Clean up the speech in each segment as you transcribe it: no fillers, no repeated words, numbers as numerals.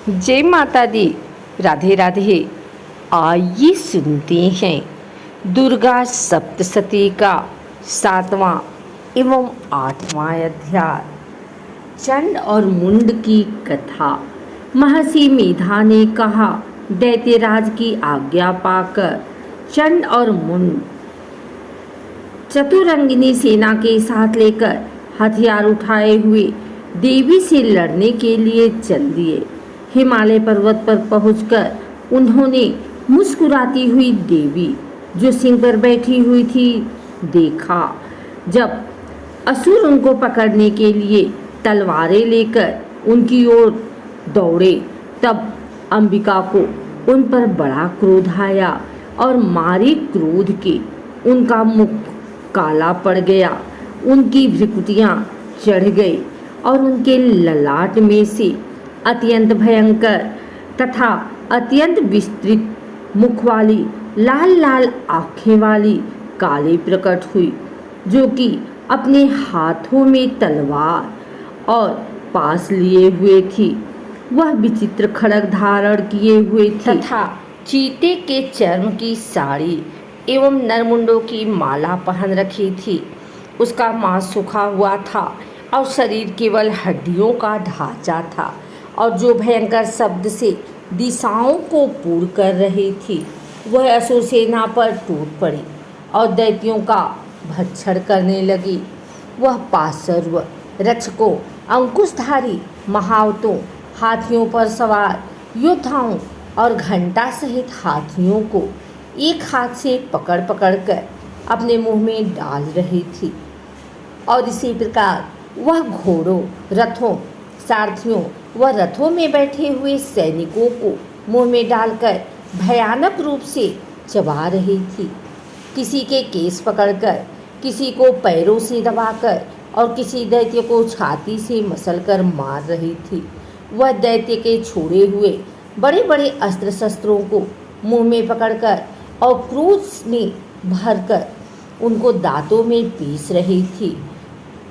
जय माता दी। राधे राधे। आइए सुनते हैं दुर्गा सप्तशती का 7वां एवं 8वां अध्याय, चंड और मुंड की कथा। महर्षि मेधा ने कहा, दैत्यराज की आज्ञा पाकर चंड और मुंड चतुरंगिनी सेना के साथ लेकर हथियार उठाए हुए देवी से लड़ने के लिए चल दिए। हिमालय पर्वत पर पहुंचकर उन्होंने मुस्कुराती हुई देवी जो सिंह पर बैठी हुई थी देखा। जब असुर उनको पकड़ने के लिए तलवारें लेकर उनकी ओर दौड़े, तब अंबिका को उन पर बड़ा क्रोध आया और मारे क्रोध के उनका मुख काला पड़ गया, उनकी भ्रुकुटियां चढ़ गई और उनके ललाट में से अत्यंत भयंकर तथा अत्यंत विस्तृत मुख वाली लाल लाल आँखें वाली काली प्रकट हुई, जो कि अपने हाथों में तलवार और पास लिए हुए थी। वह विचित्र खड्ग धारण किए हुए थी तथा चीते के चर्म की साड़ी एवं नरमुंडों की माला पहन रखी थी। उसका मांस सूखा हुआ था और शरीर केवल हड्डियों का ढांचा था, और जो भयंकर शब्द से दिशाओं को पूर्ण कर रही थी, वह असुर सेना पर टूट पड़ी और दैत्यों का भक्षण करने लगी। वह पार्श्व रक्षकों, अंकुशधारी महावतों, हाथियों पर सवार योद्धाओं और घंटा सहित हाथियों को एक हाथ से पकड़ पकड़ कर अपने मुंह में डाल रही थी, और इसी प्रकार वह घोड़ों, रथों, सारथियों व रथों में बैठे हुए सैनिकों को मुंह में डालकर भयानक रूप से चबा रही थी। किसी के केस पकड़कर, किसी को पैरों से दबाकर और किसी दैत्य को छाती से मसलकर मार रही थी। वह दैत्य के छोड़े हुए बड़े बड़े अस्त्र शस्त्रों को मुंह में पकड़कर और क्रोध में भरकर उनको दांतों में पीस रही थी।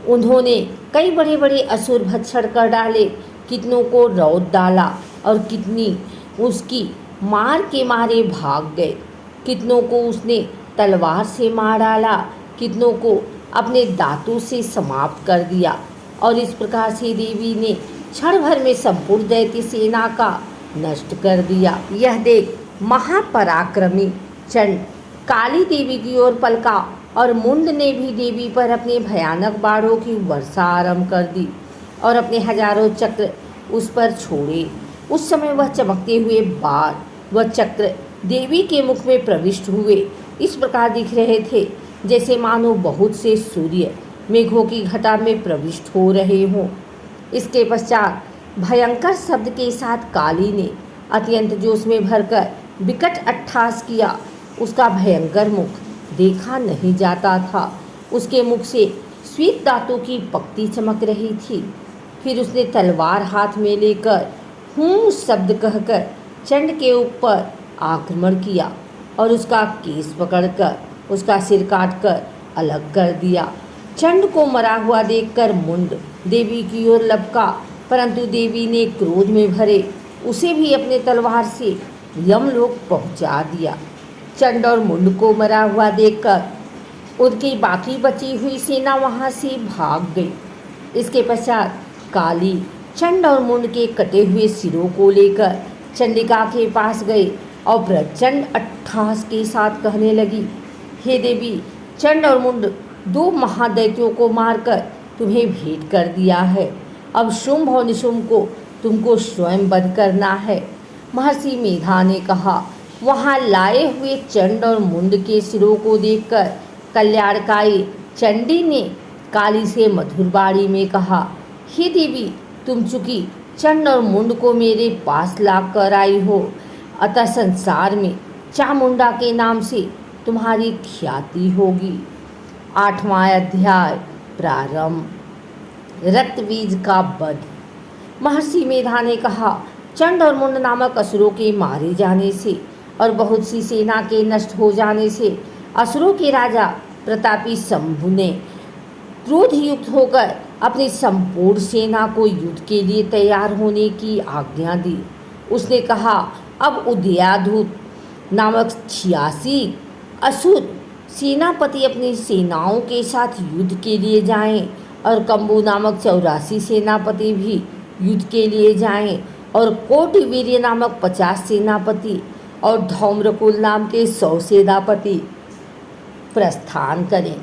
उन्होंने कई बड़े बड़े असुर भक्षण कर डाले, कितनों को रौंद डाला और कितनी उसकी मार के मारे भाग गए। कितनों को उसने तलवार से मार डाला, कितनों को अपने दांतों से समाप्त कर दिया। और इस प्रकार से देवी ने क्षण भर में संपूर्ण दैत्य सेना का नष्ट कर दिया। यह देख महापराक्रमी चंड काली देवी की ओर पलका और मुंड ने भी देवी पर अपने भयानक बाणों की वर्षा आरंभ कर दी और अपने हजारों चक्र उस पर छोड़े। उस समय वह चमकते हुए बाण व चक्र देवी के मुख में प्रविष्ट हुए इस प्रकार दिख रहे थे, जैसे मानो बहुत से सूर्य मेघों की घटा में प्रविष्ट हो रहे हों। इसके पश्चात भयंकर शब्द के साथ काली ने अत्यंत जोश में भरकर विकट अट्टहास किया। उसका भयंकर मुख देखा नहीं जाता था। उसके मुख से श्वेत दांतों की पक्ति चमक रही थी। फिर उसने तलवार हाथ में लेकर हूँ शब्द कहकर चंड के ऊपर आक्रमण किया और उसका केस पकड़कर उसका सिर काटकर अलग कर दिया। चंड को मरा हुआ देखकर मुंड देवी की ओर लपका, परंतु देवी ने क्रोध में भरे उसे भी अपने तलवार से यमलोक पहुंचा दिया। चंड और मुंड को मरा हुआ देखकर उनकी बाकी बची हुई सेना वहां से भाग गई। इसके पश्चात काली चंड और मुंड के कटे हुए सिरों को लेकर चंडिका के पास गई और प्रचंड अट्टहास के साथ कहने लगी, हे देवी, चंड और मुंड दो महादैत्यों को मारकर तुम्हें भेंट कर दिया है। अब शुंभ और निशुंभ को तुमको स्वयं वध करना है। महर्षि मेधा ने कहा, वहाँ लाए हुए चंड और मुंड के सिरों को देखकर कल्याणकारी चंडी ने काली से मधुर वाणी में कहा, हे देवी, तुम चूंकि चंड और मुंड को मेरे पास ला कर आई हो, अतः संसार में चामुंडा के नाम से तुम्हारी ख्याति होगी। 8वां अध्याय प्रारंभ। रक्तबीज का वध। महर्षि मेधा ने कहा, चंड और मुंड नामक असुरों के मारे जाने से और बहुत सी सेना के नष्ट हो जाने से असुरों के राजा प्रतापी शंभु ने क्रोध युक्त होकर अपनी संपूर्ण सेना को युद्ध के लिए तैयार होने की आज्ञा दी। उसने कहा, अब उदयाधूत नामक 86 असुर सेनापति अपनी सेनाओं के साथ युद्ध के लिए जाएं और कंबू नामक 84 सेनापति भी युद्ध के लिए जाएं और कोटिवीर्य नामक 50 सेनापति और धौम्रकुल नाम के 100 सेनापति प्रस्थान करें।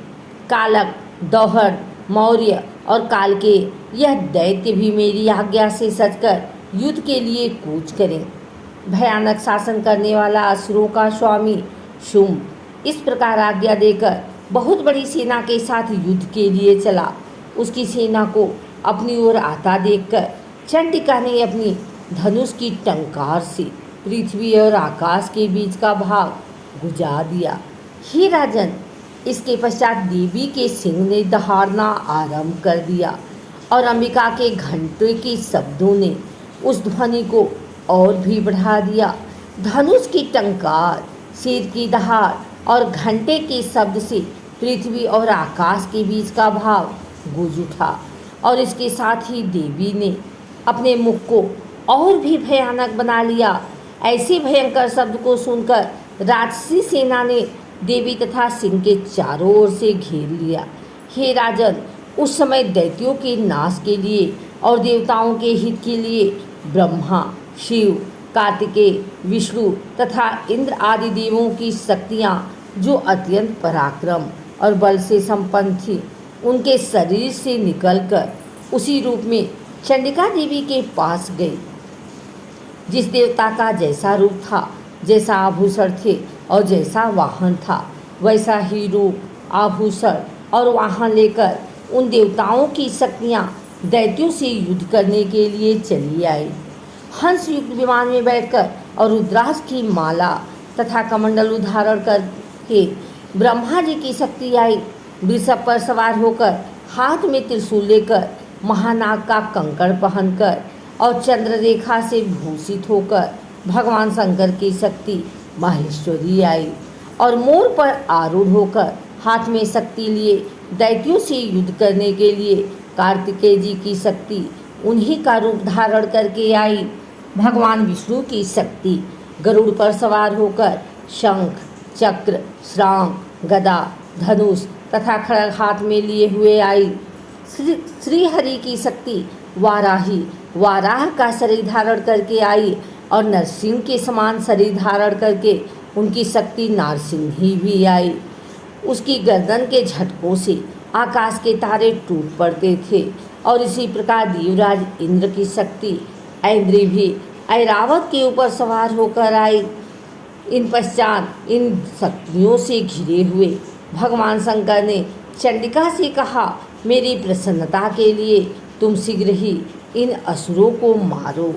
कालक, दौहर, मौर्य और काल के यह दैत्य भी मेरी आज्ञा से सजकर युद्ध के लिए कूच करें। भयानक शासन करने वाला असुरों का स्वामी शुंभ इस प्रकार आज्ञा देकर बहुत बड़ी सेना के साथ युद्ध के लिए चला। उसकी सेना को अपनी ओर आता देखकर चंडिका ने अपनी धनुष की टंकार से पृथ्वी और आकाश के बीच का भाग गुजा दिया। हे राजन, इसके पश्चात देवी के सिंह ने दहाड़ना आरंभ कर दिया और अंबिका के घंटे के शब्दों ने उस ध्वनि को और भी बढ़ा दिया। धनुष की टंकार, सिर की दहाड़ और घंटे के शब्द से पृथ्वी और आकाश के बीच का भाग गूंज उठा और इसके साथ ही देवी ने अपने मुख को और भी भयानक बना लिया। ऐसे भयंकर शब्द को सुनकर राक्षसी सेना ने देवी तथा सिंह के चारों ओर से घेर लिया। हे राजन, उस समय दैत्यों के नाश के लिए और देवताओं के हित के लिए ब्रह्मा, शिव, कार्तिकेय, विष्णु तथा इंद्र आदि देवों की शक्तियाँ जो अत्यंत पराक्रम और बल से संपन्न थी, उनके शरीर से निकलकर उसी रूप में चंडिका देवी के पास गई। जिस देवता का जैसा रूप था, जैसा आभूषण थे और जैसा वाहन था, वैसा ही रूप, आभूषण और वाहन लेकर उन देवताओं की शक्तियाँ दैत्यों से युद्ध करने के लिए चली आई। हंस युक्त विमान में बैठकर और रुद्राक्ष की माला तथा कमंडल धारण करके ब्रह्मा जी की शक्ति आई। वृषभ पर सवार होकर, हाथ में त्रिशूल लेकर, महानाग का कंकड़ पहनकर और चंद्ररेखा से भूषित होकर भगवान शंकर की शक्ति माहेश्वरी आई और मोर पर आरूढ़ होकर हाथ में शक्ति लिए दैत्यों से युद्ध करने के लिए कार्तिकेय जी की शक्ति उन्हीं का रूप धारण करके आई। भगवान विष्णु की शक्ति गरुड़ पर सवार होकर शंख, चक्र, श्रांग, गदा, धनुष तथा खड्ग हाथ में लिए हुए आई। श्री हरि की शक्ति वाराही वाराह का शरीर धारण करके आई और नरसिंह के समान शरीर धारण करके उनकी शक्ति नारसिंही भी आई। उसकी गर्दन के झटकों से आकाश के तारे टूट पड़ते थे और इसी प्रकार देवराज इंद्र की शक्ति ऐन्द्री भी ऐरावत के ऊपर सवार होकर आई। इन पश्चात इन शक्तियों से घिरे हुए भगवान शंकर ने चंडिका से कहा, मेरी प्रसन्नता के लिए तुम शीघ्र ही इन असुरों को मारो।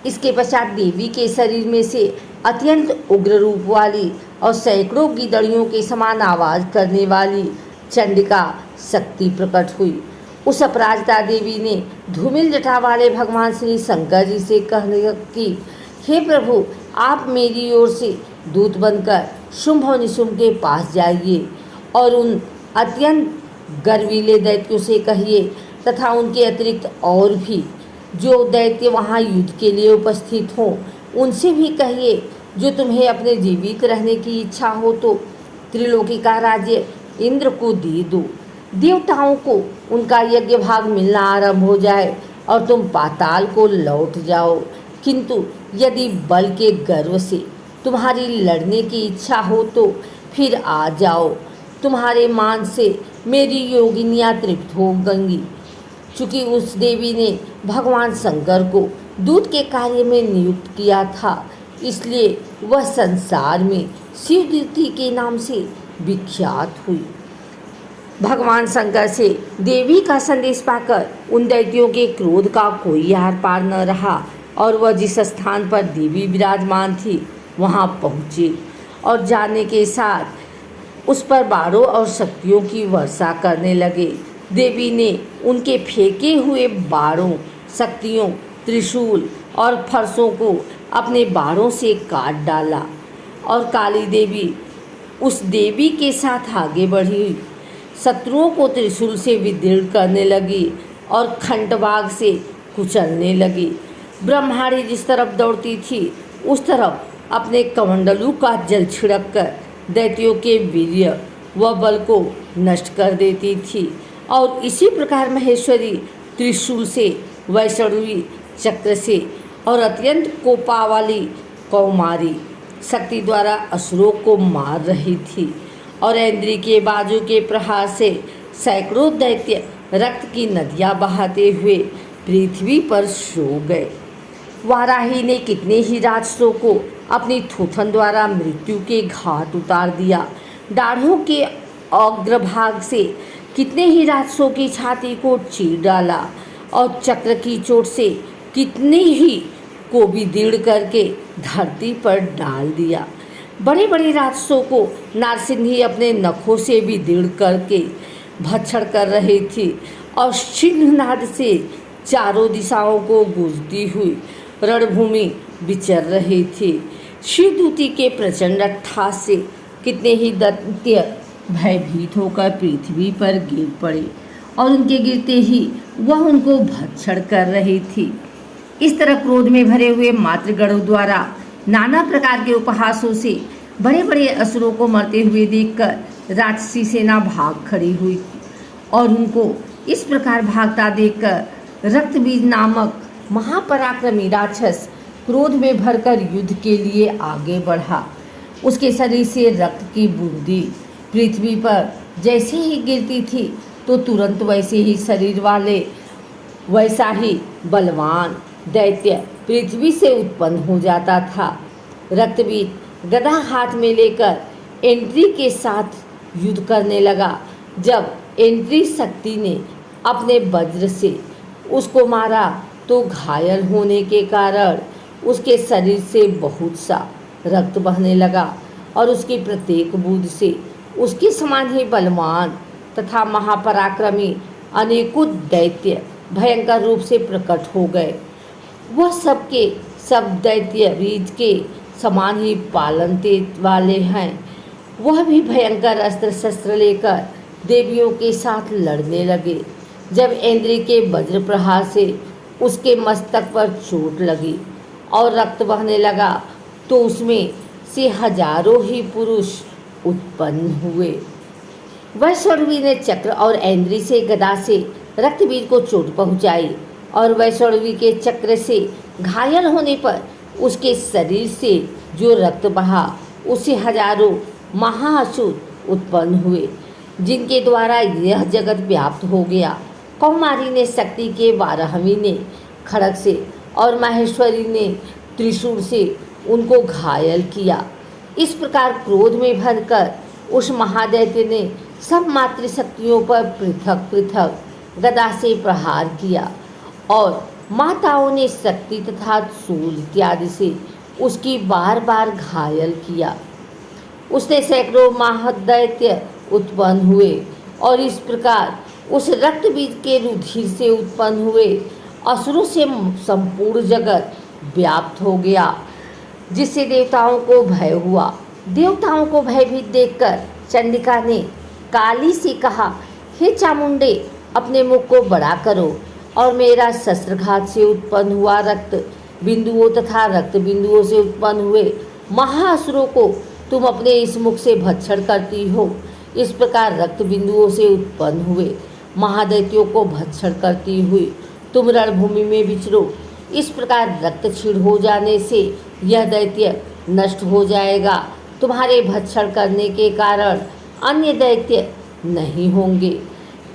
इसके पश्चात देवी के शरीर में से अत्यंत उग्र रूप वाली और सैकड़ों गिदड़ियों के समान आवाज़ करने वाली चंडिका शक्ति प्रकट हुई। उस अपराजिता देवी ने धूमिल जटा वाले भगवान श्री शंकर जी से कहने की, हे प्रभु, आप मेरी ओर से दूत बनकर शुंभ और निशुंभ के पास जाइए और उन अत्यंत गर्वीले दैत्यों से कहिए तथा उनके अतिरिक्त और भी जो दैत्य वहाँ युद्ध के लिए उपस्थित हों, उनसे भी कहिए, जो तुम्हें अपने जीवित रहने की इच्छा हो तो त्रिलोकी का राज्य इंद्र को दे दो। देवताओं को उनका यज्ञ भाग मिलना आरंभ हो जाए और तुम पाताल को लौट जाओ। किंतु यदि बल के गर्व से तुम्हारी लड़ने की इच्छा हो तो फिर आ जाओ। तुम्हारे मान से मेरी योगिनियाँ तृप्त हो गंगी। चूँकि उस देवी ने भगवान शंकर को दूत के कार्य में नियुक्त किया था, इसलिए वह संसार में शिवदूती के नाम से विख्यात हुई। भगवान शंकर से देवी का संदेश पाकर उन दैत्यों के क्रोध का कोई आर पार न रहा और वह जिस स्थान पर देवी विराजमान थी वहाँ पहुँचे और जाने के साथ उस पर बाणों और शक्तियों की वर्षा करने लगे। देवी ने उनके फेंके हुए बाणों, शक्तियों, त्रिशूल और फरसों को अपने बाणों से काट डाला और काली देवी उस देवी के साथ आगे बढ़ी। शत्रुओं को त्रिशूल से विदीर्ण करने लगी और खंडबाग से कुचलने लगी। ब्रह्माणी जिस तरफ दौड़ती थी उस तरफ अपने कमंडलू का जल छिड़क कर दैत्यों के वीर्य व बल को नष्ट कर देती थी। और इसी प्रकार महेश्वरी त्रिशूल से, वैष्णवी चक्र से और अत्यंत कोपा वाली कौमारी शक्ति द्वारा असुरों को मार रही थी। और इंद्री के बाजू के प्रहार से सैकड़ों दैत्य रक्त की नदियां बहाते हुए पृथ्वी पर सो गए। वाराही ने कितने ही राक्षसों को अपनी थूथन द्वारा मृत्यु के घाट उतार दिया। दाढ़ों के अग्रभाग से कितने ही राक्षसों की छाती को चीर डाला और चक्र की चोट से कितने ही को भी दृढ़ करके धरती पर डाल दिया। बड़े बड़े राक्षसों को नारसिंही अपने नखों से भी दृढ़ करके भक्षण कर रही थी और सिंहनाद से चारों दिशाओं को गूंजती हुई रणभूमि विचर रही थी। शिवदूती के प्रचंड ठास से कितने ही दैत्य भयभीत होकर पृथ्वी पर गिर पड़े और उनके गिरते ही वह उनको भक्षण कर रही थी। इस तरह क्रोध में भरे हुए मातृगणों द्वारा नाना प्रकार के उपहासों से बड़े बड़े असुरों को मरते हुए देखकर राक्षसी सेना भाग खड़ी हुई और उनको इस प्रकार भागता देखकर रक्तबीज नामक महापराक्रमी राक्षस क्रोध में भरकर युद्ध के लिए आगे बढ़ा। उसके शरीर से रक्त की बूंदी पृथ्वी पर जैसे ही गिरती थी तो तुरंत वैसे ही शरीर वाले वैसा ही बलवान दैत्य पृथ्वी से उत्पन्न हो जाता था। रक्तबीज गदा हाथ में लेकर एंट्री के साथ युद्ध करने लगा। जब एंट्री शक्ति ने अपने वज्र से उसको मारा तो घायल होने के कारण उसके शरीर से बहुत सा रक्त बहने लगा और उसकी प्रत्येक बूंद से उसके समान ही बलवान तथा महापराक्रमी अनेकों दैत्य भयंकर रूप से प्रकट हो गए। वह सबके सब दैत्य बीज के समान ही पालन तेज वाले हैं। वह भी भयंकर अस्त्र शस्त्र लेकर देवियों के साथ लड़ने लगे। जब इंद्री के वज्र प्रहार से उसके मस्तक पर चोट लगी और रक्त बहने लगा तो उसमें से हजारों ही पुरुष उत्पन्न हुए। वैष्णवी ने चक्र और इंद्री से गदा से रक्तबीज को चोट पहुंचाई और वैष्णवी के चक्र से घायल होने पर उसके शरीर से जो रक्त बहा उससे हजारों महाअसुर उत्पन्न हुए जिनके द्वारा यह जगत व्याप्त हो गया। कौमारी ने शक्ति के 12वीं ने खड़ग से और माहेश्वरी ने त्रिशूल से उनको घायल किया। इस प्रकार क्रोध में भरकर उस महादैत्य ने सब मातृशक्तियों पर पृथक पृथक गदा से प्रहार किया और माताओं ने शक्ति तथा शूल इत्यादि से उसकी बार बार घायल किया। उसने सैकड़ों महादैत्य उत्पन्न हुए और इस प्रकार उस रक्तबीज के रुधिर से उत्पन्न हुए असुरों से संपूर्ण जगत व्याप्त हो गया, जिससे देवताओं को भय हुआ। देवताओं को भयभीत देखकर चंडिका ने काली से कहा, हे चामुंडे, अपने मुख को बड़ा करो और मेरा शस्त्रघात से उत्पन्न हुआ रक्त बिंदुओं तथा रक्त बिंदुओं से उत्पन्न हुए महाअसुरों को तुम अपने इस मुख से भक्षण करती हो। इस प्रकार रक्त बिंदुओं से उत्पन्न हुए महादैत्यों को भक्षण करती हुई तुम रणभूमि में विचरो। इस प्रकार रक्त क्षीण हो जाने से यह दैत्य नष्ट हो जाएगा। तुम्हारे भक्षण करने के कारण अन्य दैत्य नहीं होंगे।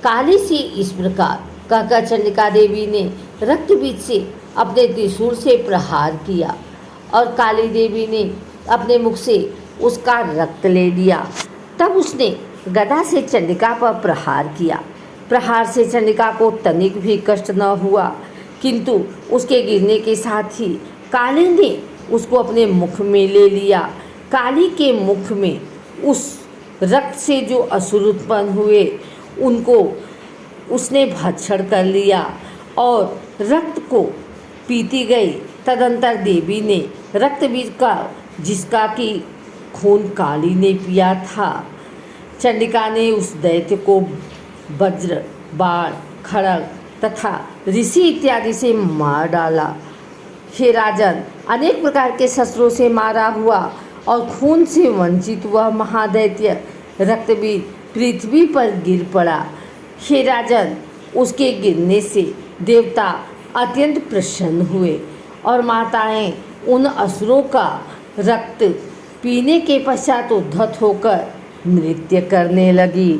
काली से इस प्रकार कहकर चंडिका देवी ने रक्तबीज से अपने त्रिशूल से प्रहार किया और काली देवी ने अपने मुख से उसका रक्त ले लिया। तब उसने गदा से चंडिका पर प्रहार किया। प्रहार से चंडिका को तनिक भी कष्ट न हुआ, किंतु उसके गिरने के साथ ही काली ने उसको अपने मुख में ले लिया। काली के मुख में उस रक्त से जो असुर उत्पन्न हुए उनको उसने भक्षण कर लिया और रक्त को पीती गई। तदंतर देवी ने रक्तबीज का जिसका कि खून काली ने पिया था, चंडिका ने उस दैत्य को वज्र, बाण, खड़ग तथा ऋषि इत्यादि से मार डाला हे राजन, अनेक प्रकार के शस्त्रों से मारा हुआ और खून से वंचित हुआ महादैत्य रक्तबीर पृथ्वी पर गिर पड़ा। हे राजन, उसके गिरने से देवता अत्यंत प्रसन्न हुए और माताएं उन असुरों का रक्त पीने के पश्चात उद्धत होकर नृत्य करने लगी।